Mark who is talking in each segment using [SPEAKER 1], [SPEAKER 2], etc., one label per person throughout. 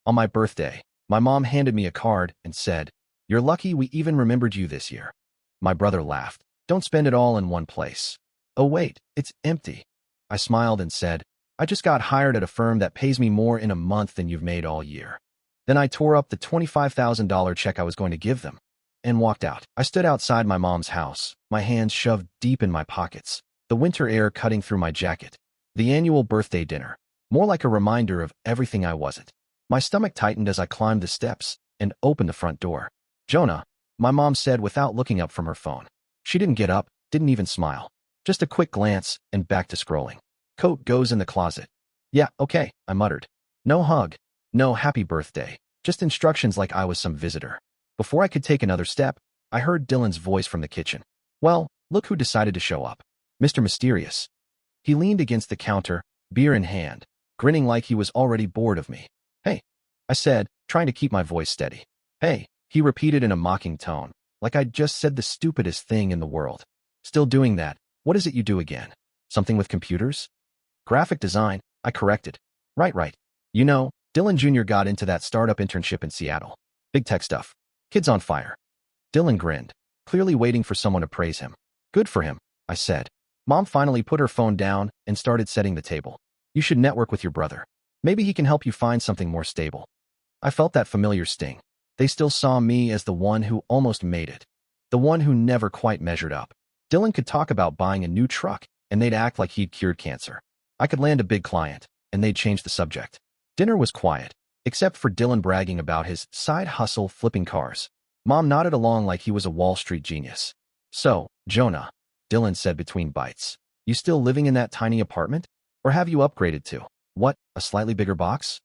[SPEAKER 1] On my birthday, my mom handed me a card and said, "You're lucky we even remembered you this year." My brother laughed. "Don't spend it all in one place." "Oh wait, it's empty." I smiled and said, "I just got hired at a firm that pays me more in a month than you've made all year." Then I tore up the $25,000 check I was going to give them and walked out. I stood outside my mom's house, my hands shoved deep in my pockets, the winter air cutting through my jacket. The annual birthday dinner, more like a reminder of everything I wasn't. My stomach tightened as I climbed the steps and opened the front door. "Jonah," my mom said without looking up from her phone. She didn't get up, didn't even smile. Just a quick glance and back to scrolling. "Coat goes in the closet." "Yeah, okay," I muttered. No hug, no happy birthday, just instructions like I was some visitor. Before I could take another step, I heard Dylan's voice from the kitchen. "Well, look who decided to show up. Mr. Mysterious." He leaned against the counter, beer in hand, grinning like he was already bored of me. "Hey," I said, trying to keep my voice steady. "Hey," he repeated in a mocking tone, like I'd just said the stupidest thing in the world. "Still doing that? What is it you do again? Something with computers?" "Graphic design," I corrected. Right. You know, Dylan Jr. got into that startup internship in Seattle. Big tech stuff. Kids on fire." Dylan grinned, clearly waiting for someone to praise him. "Good for him," I said. Mom finally put her phone down and started setting the table. "You should network with your brother. Maybe he can help you find something more stable." I felt that familiar sting. They still saw me as the one who almost made it. The one who never quite measured up. Dylan could talk about buying a new truck, and they'd act like he'd cured cancer. I could land a big client, and they'd change the subject. Dinner was quiet, except for Dylan bragging about his side hustle flipping cars. Mom nodded along like he was a Wall Street genius. "So, Jonah," Dylan said between bites, "you still living in that tiny apartment? Or have you upgraded to, what, a slightly bigger box?"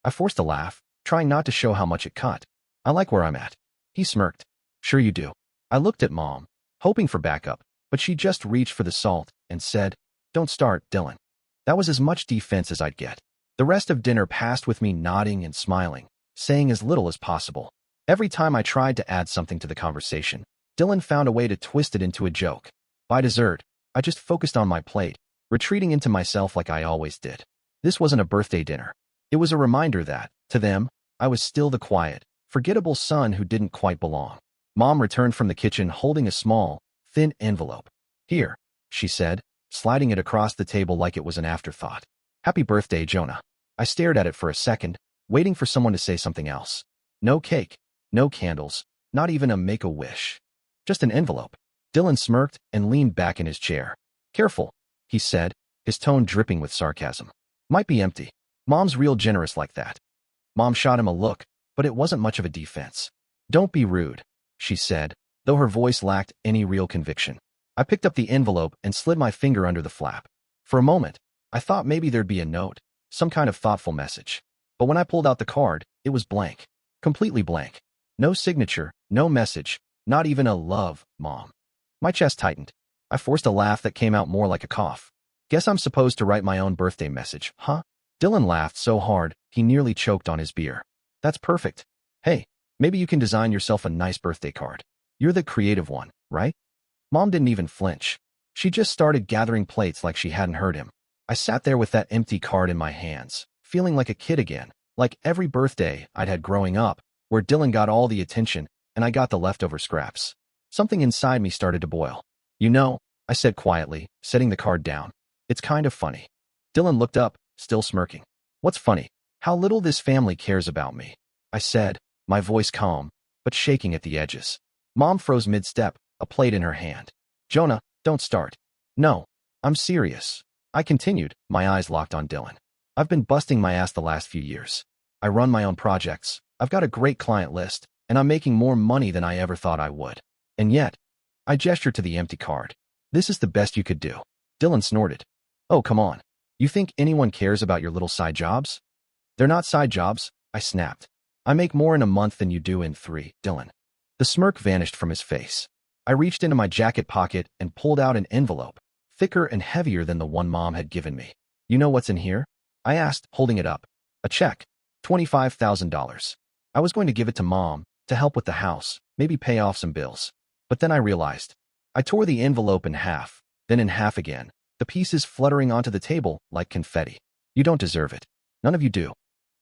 [SPEAKER 1] I forced a laugh, trying not to show how much it cut. "I like where I'm at." He smirked. "Sure you do." I looked at Mom, hoping for backup, but she just reached for the salt and said, "Don't start, Dylan." That was as much defense as I'd get. The rest of dinner passed with me nodding and smiling, saying as little as possible. Every time I tried to add something to the conversation, Dylan found a way to twist it into a joke. By dessert, I just focused on my plate, retreating into myself like I always did. This wasn't a birthday dinner. It was a reminder that, to them, I was still the quiet, forgettable son who didn't quite belong. Mom returned from the kitchen holding a small, thin envelope. "Here," she said, sliding it across the table like it was an afterthought. "Happy birthday, Jonah." I stared at it for a second, waiting for someone to say something else. No cake, no candles, not even a make-a-wish. Just an envelope. Dylan smirked and leaned back in his chair. "Careful," he said, his tone dripping with sarcasm. "Might be empty." Mom's real generous like that. Mom shot him a look, but it wasn't much of a defense. "Don't be rude," she said, though her voice lacked any real conviction. I picked up the envelope and slid my finger under the flap. For a moment, I thought maybe there'd be a note, some kind of thoughtful message. But when I pulled out the card, it was blank. Completely blank. No signature, no message, not even a "love, Mom." My chest tightened. I forced a laugh that came out more like a cough. "Guess I'm supposed to write my own birthday message, huh?" Dylan laughed so hard, he nearly choked on his beer. "That's perfect. Hey, maybe you can design yourself a nice birthday card. You're the creative one, right?" Mom didn't even flinch. She just started gathering plates like she hadn't heard him. I sat there with that empty card in my hands, feeling like a kid again, like every birthday I'd had growing up, where Dylan got all the attention and I got the leftover scraps. Something inside me started to boil. "You know," I said quietly, setting the card down, "it's kind of funny." Dylan looked up, still smirking. "What's funny?" "How little this family cares about me," I said, my voice calm, but shaking at the edges. Mom froze mid-step, a plate in her hand. "Jonah, don't start." "No, I'm serious," I continued, my eyes locked on Dylan. "I've been busting my ass the last few years. I run my own projects, I've got a great client list, and I'm making more money than I ever thought I would. And yet," I gestured to the empty card, "this is the best you could do." Dylan snorted. "Oh, come on. You think anyone cares about your little side jobs?" "They're not side jobs," I snapped. "I make more in a month than you do in 3, Dylan." The smirk vanished from his face. I reached into my jacket pocket and pulled out an envelope, thicker and heavier than the one Mom had given me. "You know what's in here?" I asked, holding it up. "A check. $25,000. I was going to give it to Mom, to help with the house, maybe pay off some bills. But then I realized. I tore the envelope in half, then in half again, the pieces fluttering onto the table like confetti. "You don't deserve it. None of you do."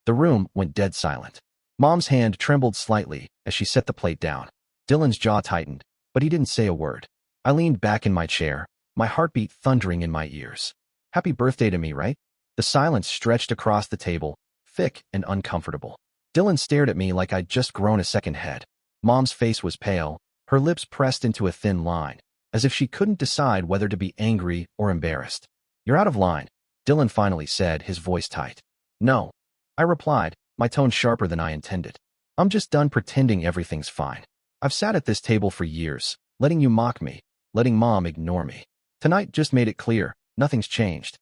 [SPEAKER 1] The room went dead silent. Mom's hand trembled slightly as she set the plate down. Dylan's jaw tightened, but he didn't say a word. I leaned back in my chair, my heartbeat thundering in my ears. Happy birthday to me, right? The silence stretched across the table, thick and uncomfortable. Dylan stared at me like I'd just grown a second head. Mom's face was pale, her lips pressed into a thin line, as if she couldn't decide whether to be angry or embarrassed. You're out of line, Dylan finally said, his voice tight. No, I replied, my tone sharper than I intended. I'm just done pretending everything's fine. I've sat at this table for years, letting you mock me, letting Mom ignore me. Tonight just made it clear, nothing's changed.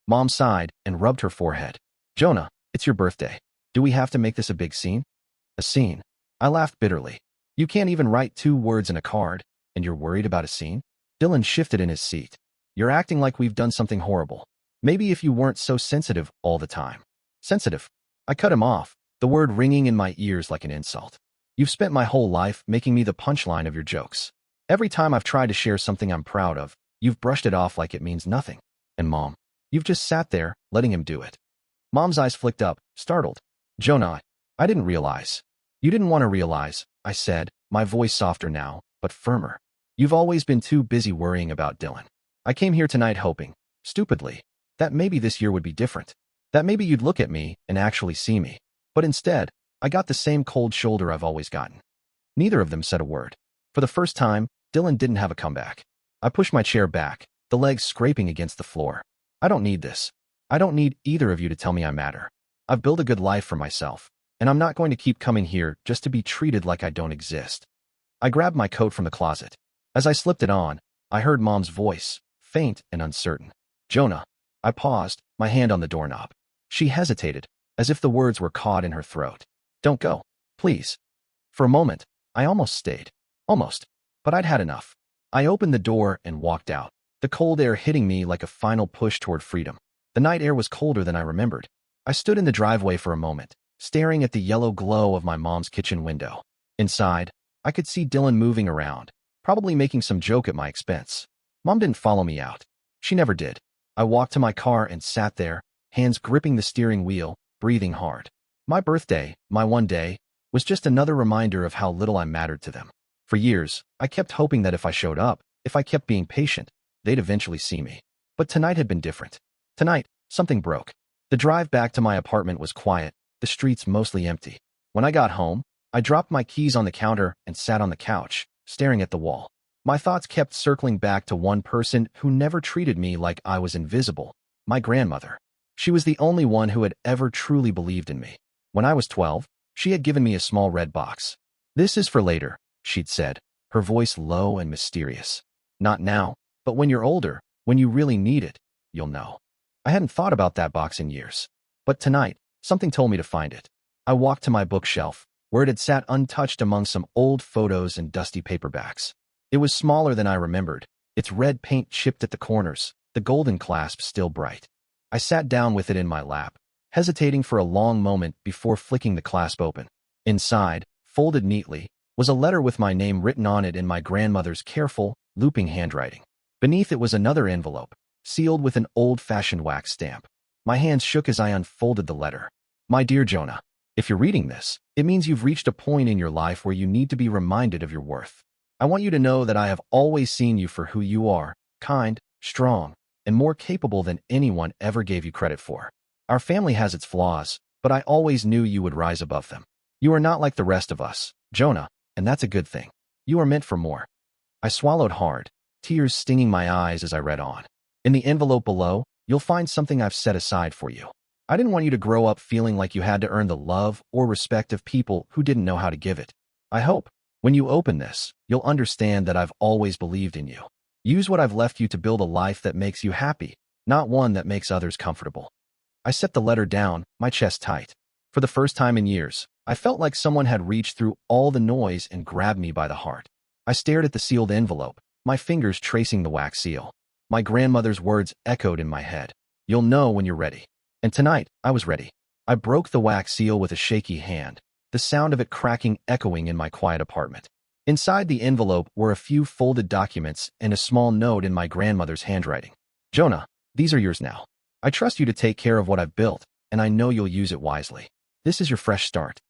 [SPEAKER 1] Mom sighed and rubbed her forehead. Jonah, it's your birthday. Do we have to make this a big scene? A scene? I laughed bitterly. You can't even write 2 words in a card, and you're worried about a scene? Dylan shifted in his seat. You're acting like we've done something horrible. Maybe if you weren't so sensitive all the time. Sensitive? I cut him off, the word ringing in my ears like an insult. You've spent my whole life making me the punchline of your jokes. Every time I've tried to share something I'm proud of, you've brushed it off like it means nothing. And Mom, you've just sat there, letting him do it. Mom's eyes flicked up, startled. Jonah, I didn't realize. You didn't want to realize, I said, my voice softer now, but firmer. You've always been too busy worrying about Dylan. I came here tonight hoping, stupidly, that maybe this year would be different. That maybe you'd look at me and actually see me. But instead, I got the same cold shoulder I've always gotten. Neither of them said a word. For the first time, Dylan didn't have a comeback. I pushed my chair back, the legs scraping against the floor. I don't need this. I don't need either of you to tell me I matter. I've built a good life for myself, and I'm not going to keep coming here just to be treated like I don't exist. I grabbed my coat from the closet. As I slipped it on, I heard Mom's voice, faint and uncertain. Jonah. I paused, my hand on the doorknob. She hesitated, as if the words were caught in her throat. Don't go, please. For a moment, I almost stayed. Almost. But I'd had enough. I opened the door and walked out, the cold air hitting me like a final push toward freedom. The night air was colder than I remembered. I stood in the driveway for a moment, staring at the yellow glow of my mom's kitchen window. Inside, I could see Dylan moving around, probably making some joke at my expense. Mom didn't follow me out. She never did. I walked to my car and sat there, hands gripping the steering wheel, breathing hard. My birthday, my one day, was just another reminder of how little I mattered to them. For years, I kept hoping that if I showed up, if I kept being patient, they'd eventually see me. But tonight had been different. Tonight, something broke. The drive back to my apartment was quiet, the streets mostly empty. When I got home, I dropped my keys on the counter and sat on the couch, staring at the wall. My thoughts kept circling back to one person who never treated me like I was invisible, my grandmother. She was the only one who had ever truly believed in me. When I was 12, she had given me a small red box. This is for later, she'd said, her voice low and mysterious. Not now, but when you're older, when you really need it, you'll know. I hadn't thought about that box in years. But tonight, something told me to find it. I walked to my bookshelf, where it had sat untouched among some old photos and dusty paperbacks. It was smaller than I remembered, its red paint chipped at the corners, the golden clasp still bright. I sat down with it in my lap, hesitating for a long moment before flicking the clasp open. Inside, folded neatly, was a letter with my name written on it in my grandmother's careful, looping handwriting. Beneath it was another envelope, sealed with an old-fashioned wax stamp. My hands shook as I unfolded the letter. My dear Jonah, if you're reading this, it means you've reached a point in your life where you need to be reminded of your worth. I want you to know that I have always seen you for who you are, kind, strong, and more capable than anyone ever gave you credit for. Our family has its flaws, but I always knew you would rise above them. You are not like the rest of us, Jonah, and that's a good thing. You are meant for more. I swallowed hard, tears stinging my eyes as I read on. In the envelope below, you'll find something I've set aside for you. I didn't want you to grow up feeling like you had to earn the love or respect of people who didn't know how to give it. I hope, when you open this, you'll understand that I've always believed in you. Use what I've left you to build a life that makes you happy, not one that makes others comfortable. I set the letter down, my chest tight. For the first time in years, I felt like someone had reached through all the noise and grabbed me by the heart. I stared at the sealed envelope, my fingers tracing the wax seal. My grandmother's words echoed in my head. You'll know when you're ready. And tonight, I was ready. I broke the wax seal with a shaky hand, the sound of it cracking echoing in my quiet apartment. Inside the envelope were a few folded documents and a small note in my grandmother's handwriting. Jonah, these are yours now. I trust you to take care of what I've built, and I know you'll use it wisely. This is your fresh start.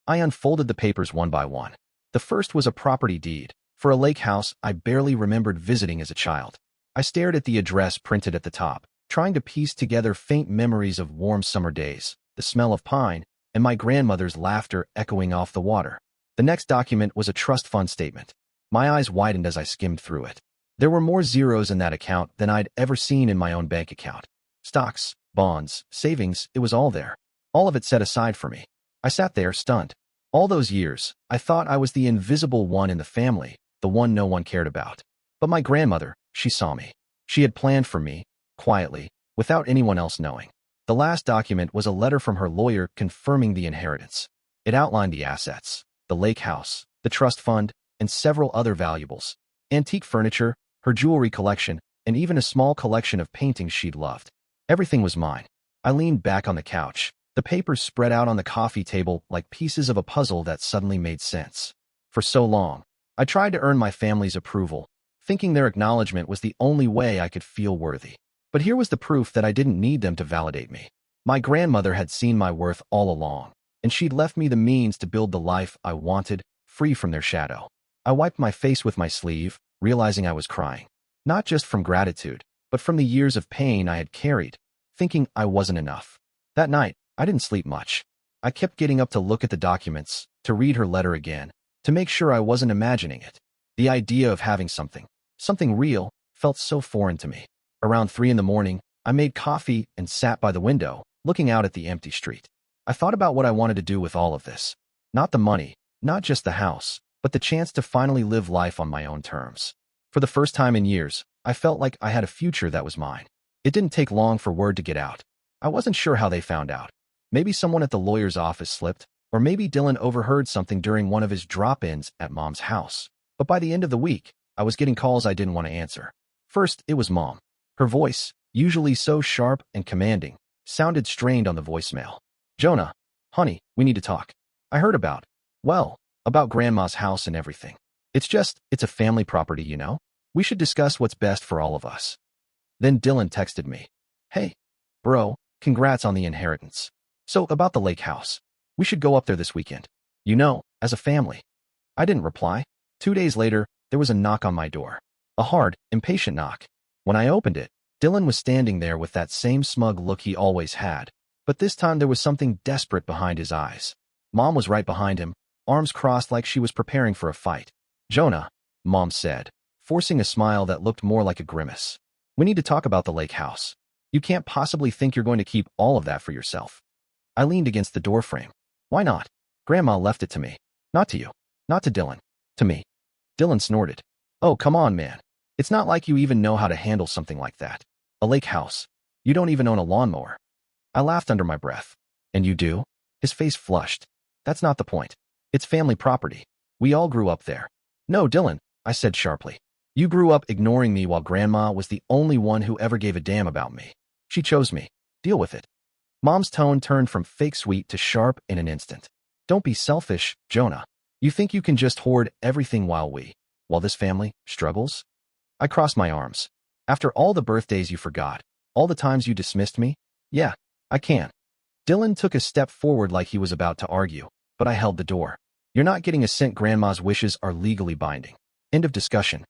[SPEAKER 1] I unfolded the papers one by one. The first was a property deed for a lake house I barely remembered visiting as a child. I stared at the address printed at the top, trying to piece together faint memories of warm summer days, the smell of pine, and my grandmother's laughter echoing off the water. The next document was a trust fund statement. My eyes widened as I skimmed through it. There were more zeros in that account than I'd ever seen in my own bank account. Stocks, bonds, savings, it was all there. All of it set aside for me. I sat there, stunned. All those years, I thought I was the invisible one in the family, the one no one cared about. But my grandmother, she saw me. She had planned for me, quietly, without anyone else knowing. The last document was a letter from her lawyer confirming the inheritance. It outlined the assets, the lake house, the trust fund, and several other valuables. Antique furniture, her jewelry collection, and even a small collection of paintings she'd loved. Everything was mine. I leaned back on the couch, the papers spread out on the coffee table like pieces of a puzzle that suddenly made sense. For so long, I tried to earn my family's approval, thinking their acknowledgement was the only way I could feel worthy. But here was the proof that I didn't need them to validate me. My grandmother had seen my worth all along, and she'd left me the means to build the life I wanted, free from their shadow. I wiped my face with my sleeve, realizing I was crying. Not just from gratitude, but from the years of pain I had carried, thinking I wasn't enough. That night, I didn't sleep much. I kept getting up to look at the documents, to read her letter again, to make sure I wasn't imagining it. The idea of having something real, felt so foreign to me. Around 3 in the morning, I made coffee and sat by the window, looking out at the empty street. I thought about what I wanted to do with all of this. Not the money, not just the house, but the chance to finally live life on my own terms. For the first time in years, I felt like I had a future that was mine. It didn't take long for word to get out. I wasn't sure how they found out. Maybe someone at the lawyer's office slipped, or maybe Dylan overheard something during one of his drop-ins at Mom's house. But by the end of the week, I was getting calls I didn't want to answer. First, it was Mom. Her voice, usually so sharp and commanding, sounded strained on the voicemail. "Jonah, honey, we need to talk. I heard about Grandma's house and everything. It's a family property, you know? We should discuss what's best for all of us." Then Dylan texted me. "Hey, bro, congrats on the inheritance. So, about the lake house. We should go up there this weekend. You know, as a family." I didn't reply. 2 days later, there was a knock on my door. A hard, impatient knock. When I opened it, Dylan was standing there with that same smug look he always had, but this time there was something desperate behind his eyes. Mom was right behind him, arms crossed like she was preparing for a fight. "Jonah," Mom said, forcing a smile that looked more like a grimace. "We need to talk about the lake house. You can't possibly think you're going to keep all of that for yourself." I leaned against the doorframe. "Why not? Grandma left it to me. Not to you. Not to Dylan. To me." Dylan snorted. "Oh, come on, man. It's not like you even know how to handle something like that. A lake house. You don't even own a lawnmower." I laughed under my breath. "And you do?" His face flushed. "That's not the point. It's family property. We all grew up there." "No, Dylan," I said sharply. "You grew up ignoring me while Grandma was the only one who ever gave a damn about me. She chose me. Deal with it." Mom's tone turned from fake sweet to sharp in an instant. "Don't be selfish, Jonah. You think you can just hoard everything while this family struggles?" I crossed my arms. "After all the birthdays you forgot, all the times you dismissed me? Yeah, I can." Dylan took a step forward like he was about to argue, but I held the door. "You're not getting a cent. Grandma's wishes are legally binding. End of discussion."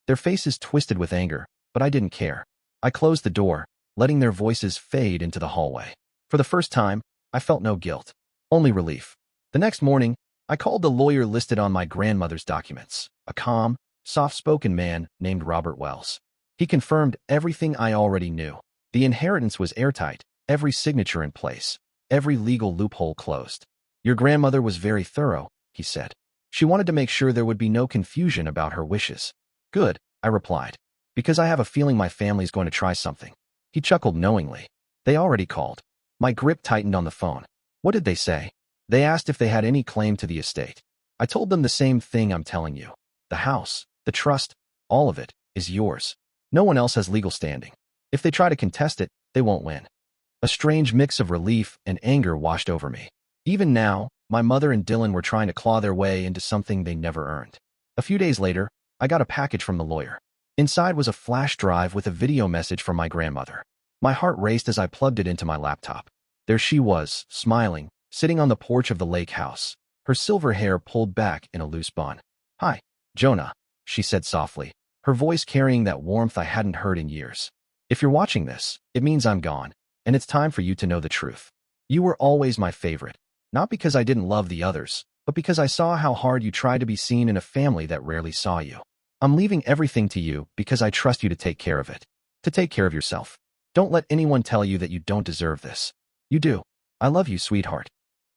[SPEAKER 1] Their faces twisted with anger, but I didn't care. I closed the door, letting their voices fade into the hallway. For the first time, I felt no guilt, only relief. The next morning, I called the lawyer listed on my grandmother's documents, a calm, soft-spoken man named Robert Wells. He confirmed everything I already knew. The inheritance was airtight, every signature in place, every legal loophole closed. "Your grandmother was very thorough," he said. "She wanted to make sure there would be no confusion about her wishes." "Good," I replied, "because I have a feeling my family's going to try something." He chuckled knowingly. "They already called." My grip tightened on the phone. "What did they say?" "They asked if they had any claim to the estate. I told them the same thing I'm telling you. The house, the trust, all of it, is yours. No one else has legal standing. If they try to contest it, they won't win." A strange mix of relief and anger washed over me. Even now, my mother and Dylan were trying to claw their way into something they never earned. A few days later, I got a package from the lawyer. Inside was a flash drive with a video message from my grandmother. My heart raced as I plugged it into my laptop. There she was, smiling, sitting on the porch of the lake house, her silver hair pulled back in a loose bun. "Hi, Jonah," she said softly, her voice carrying that warmth I hadn't heard in years. "If you're watching this, it means I'm gone, and it's time for you to know the truth. You were always my favorite, not because I didn't love the others, but because I saw how hard you tried to be seen in a family that rarely saw you. I'm leaving everything to you because I trust you to take care of it. To take care of yourself. Don't let anyone tell you that you don't deserve this. You do. I love you, sweetheart."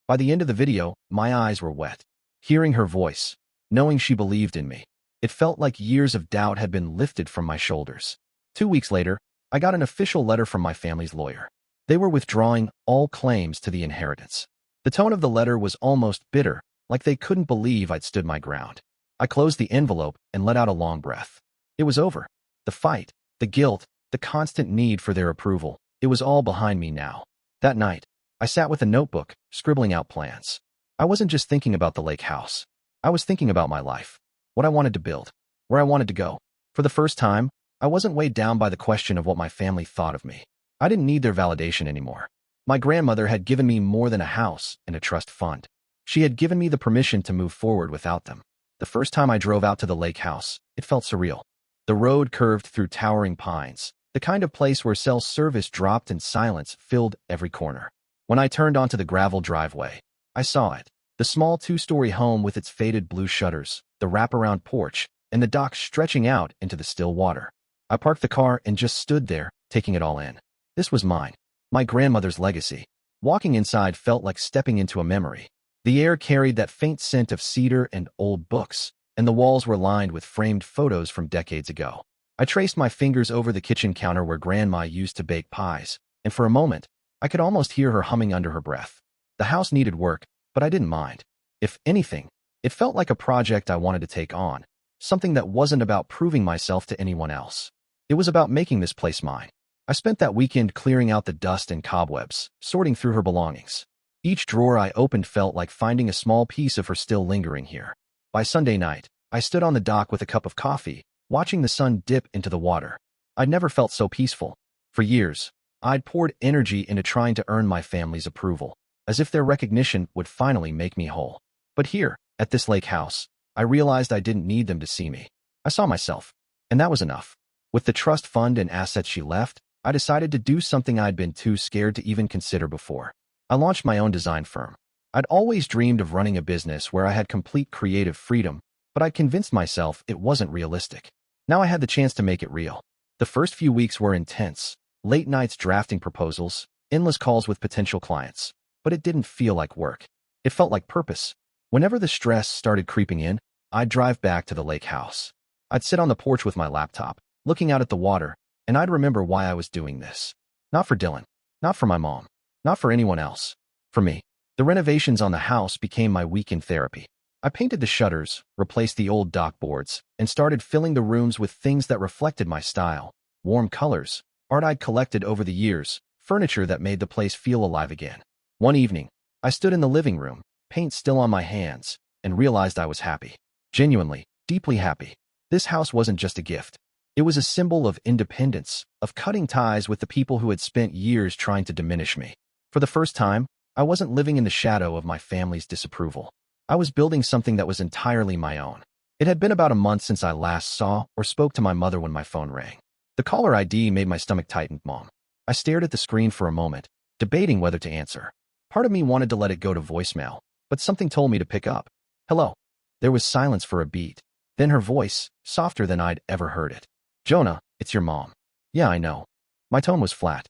[SPEAKER 1] By the end of the video, my eyes were wet. Hearing her voice, knowing she believed in me, it felt like years of doubt had been lifted from my shoulders. 2 weeks later, I got an official letter from my family's lawyer. They were withdrawing all claims to the inheritance. The tone of the letter was almost bitter, like they couldn't believe I'd stood my ground. I closed the envelope and let out a long breath. It was over. The fight, the guilt, the constant need for their approval, it was all behind me now. That night, I sat with a notebook, scribbling out plans. I wasn't just thinking about the lake house. I was thinking about my life, what I wanted to build, where I wanted to go. For the first time, I wasn't weighed down by the question of what my family thought of me. I didn't need their validation anymore. My grandmother had given me more than a house and a trust fund. She had given me the permission to move forward without them. The first time I drove out to the lake house, it felt surreal. The road curved through towering pines, the kind of place where cell service dropped and silence filled every corner. When I turned onto the gravel driveway, I saw it. The small 2-story home with its faded blue shutters, the wraparound porch, and the dock stretching out into the still water. I parked the car and just stood there, taking it all in. This was mine. My grandmother's legacy. Walking inside felt like stepping into a memory. The air carried that faint scent of cedar and old books, and the walls were lined with framed photos from decades ago. I traced my fingers over the kitchen counter where Grandma used to bake pies, and for a moment, I could almost hear her humming under her breath. The house needed work, but I didn't mind. If anything, it felt like a project I wanted to take on, something that wasn't about proving myself to anyone else. It was about making this place mine. I spent that weekend clearing out the dust and cobwebs, sorting through her belongings. Each drawer I opened felt like finding a small piece of her still lingering here. By Sunday night, I stood on the dock with a cup of coffee, watching the sun dip into the water. I'd never felt so peaceful. For years, I'd poured energy into trying to earn my family's approval, as if their recognition would finally make me whole. But here, at this lake house, I realized I didn't need them to see me. I saw myself, and that was enough. With the trust fund and assets she left, I decided to do something I'd been too scared to even consider before. I launched my own design firm. I'd always dreamed of running a business where I had complete creative freedom, but I'd convinced myself it wasn't realistic. Now I had the chance to make it real. The first few weeks were intense. Late nights drafting proposals, endless calls with potential clients. But it didn't feel like work. It felt like purpose. Whenever the stress started creeping in, I'd drive back to the lake house. I'd sit on the porch with my laptop, looking out at the water, and I'd remember why I was doing this. Not for Dylan. Not for my mom. Not for anyone else. For me. The renovations on the house became my weekend therapy. I painted the shutters, replaced the old dock boards, and started filling the rooms with things that reflected my style. Warm colors, art I'd collected over the years, furniture that made the place feel alive again. One evening, I stood in the living room, paint still on my hands, and realized I was happy. Genuinely, deeply happy. This house wasn't just a gift. It was a symbol of independence, of cutting ties with the people who had spent years trying to diminish me. For the first time, I wasn't living in the shadow of my family's disapproval. I was building something that was entirely my own. It had been about a month since I last saw or spoke to my mother when my phone rang. The caller ID made my stomach tighten. Mom. I stared at the screen for a moment, debating whether to answer. Part of me wanted to let it go to voicemail, but something told me to pick up. Hello. There was silence for a beat. Then her voice, softer than I'd ever heard it. Jonah, it's your mom. Yeah, I know. My tone was flat.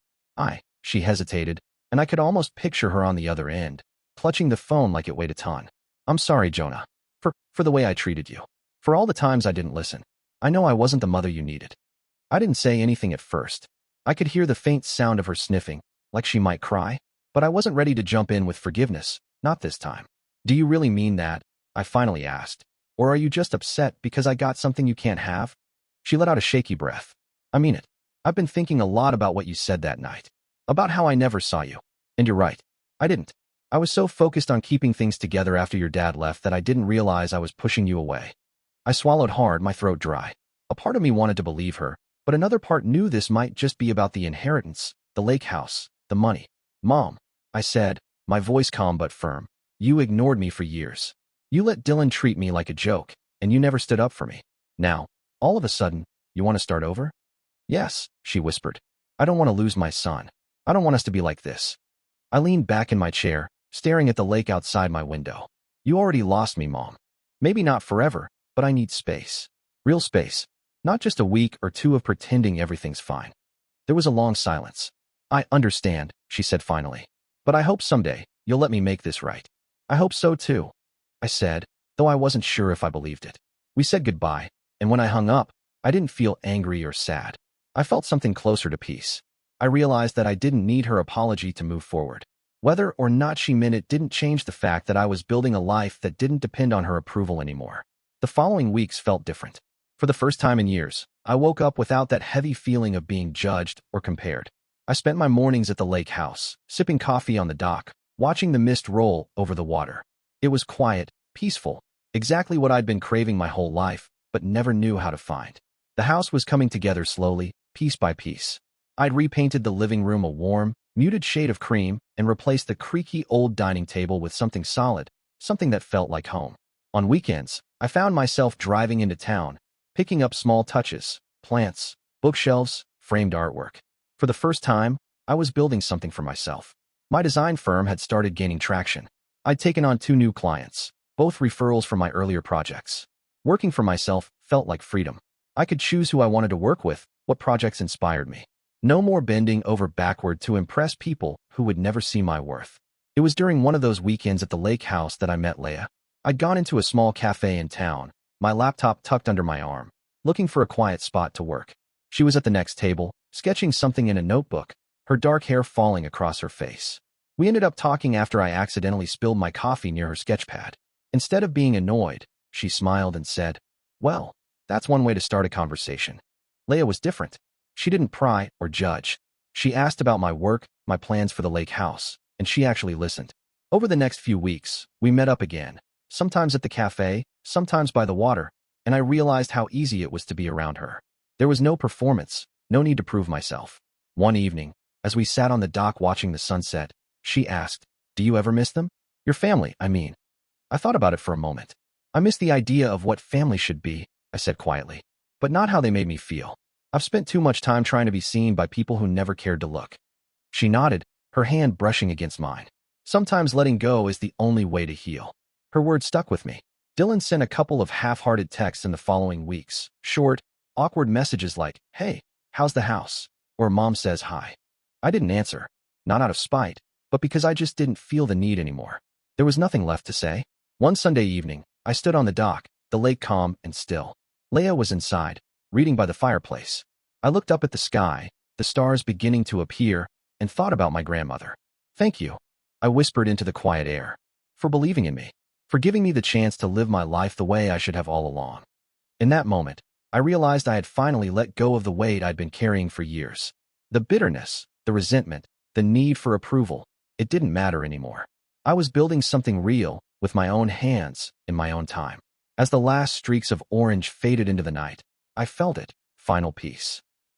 [SPEAKER 1] She hesitated, and I could almost picture her on the other end, clutching the phone like it weighed a ton. I'm sorry, Jonah. For the way I treated you. For all the times I didn't listen. I know I wasn't the mother you needed. I didn't say anything at first. I could hear the faint sound of her sniffing, like she might cry, but I wasn't ready to jump in with forgiveness, not this time. Do you really mean that? I finally asked. Or are you just upset because I got something you can't have? She let out a shaky breath. I mean it. I've been thinking a lot about what you said that night. About how I never saw you. And you're right. I didn't. I was so focused on keeping things together after your dad left that I didn't realize I was pushing you away. I swallowed hard, my throat dry. A part of me wanted to believe her, but another part knew this might just be about the inheritance, the lake house, the money. Mom, I said, my voice calm but firm. You ignored me for years. You let Dylan treat me like a joke, and you never stood up for me. Now, all of a sudden, you want to start over? Yes, she whispered. I don't want to lose my son. I don't want us to be like this. I leaned back in my chair, staring at the lake outside my window. You already lost me, Mom. Maybe not forever, but I need space. Real space. Not just a week or two of pretending everything's fine. There was a long silence. I understand, she said finally. But I hope someday you'll let me make this right. I hope so too, I said, though I wasn't sure if I believed it. We said goodbye, and when I hung up, I didn't feel angry or sad. I felt something closer to peace. I realized that I didn't need her apology to move forward. Whether or not she meant it didn't change the fact that I was building a life that didn't depend on her approval anymore. The following weeks felt different. For the first time in years, I woke up without that heavy feeling of being judged or compared. I spent my mornings at the lake house, sipping coffee on the dock, watching the mist roll over the water. It was quiet, peaceful, exactly what I'd been craving my whole life, but never knew how to find. The house was coming together slowly, piece by piece. I'd repainted the living room a warm, muted shade of cream and replaced the creaky old dining table with something solid, something that felt like home. On weekends, I found myself driving into town, picking up small touches, plants, bookshelves, framed artwork. For the first time, I was building something for myself. My design firm had started gaining traction. I'd taken on 2 new clients, both referrals from my earlier projects. Working for myself felt like freedom. I could choose who I wanted to work with, what projects inspired me. No more bending over backward to impress people who would never see my worth. It was during one of those weekends at the lake house that I met Leah. I'd gone into a small cafe in town, my laptop tucked under my arm, looking for a quiet spot to work. She was at the next table, sketching something in a notebook, her dark hair falling across her face. We ended up talking after I accidentally spilled my coffee near her sketchpad. Instead of being annoyed, she smiled and said, "Well, that's one way to start a conversation." Leah was different. She didn't pry or judge. She asked about my work, my plans for the lake house, and she actually listened. Over the next few weeks, we met up again, sometimes at the cafe, sometimes by the water, and I realized how easy it was to be around her. There was no performance, no need to prove myself. One evening, as we sat on the dock watching the sunset, she asked, "Do you ever miss them? Your family, I mean." I thought about it for a moment. "I miss the idea of what family should be," I said quietly, "but not how they made me feel. I've spent too much time trying to be seen by people who never cared to look." She nodded, her hand brushing against mine. Sometimes letting go is the only way to heal. Her words stuck with me. Dylan sent a couple of half-hearted texts in the following weeks. Short, awkward messages like, "Hey, how's the house?" or "Mom says hi." I didn't answer, not out of spite, but because I just didn't feel the need anymore. There was nothing left to say. One Sunday evening, I stood on the dock, the lake calm and still. Leah was inside, reading by the fireplace. I looked up at the sky, the stars beginning to appear, and thought about my grandmother. "Thank you," I whispered into the quiet air, "for believing in me, for giving me the chance to live my life the way I should have all along." In that moment, I realized I had finally let go of the weight I'd been carrying for years. The bitterness, the resentment, the need for approval, it didn't matter anymore. I was building something real, with my own hands, in my own time. As the last streaks of orange faded into the night, I felt it, final peace.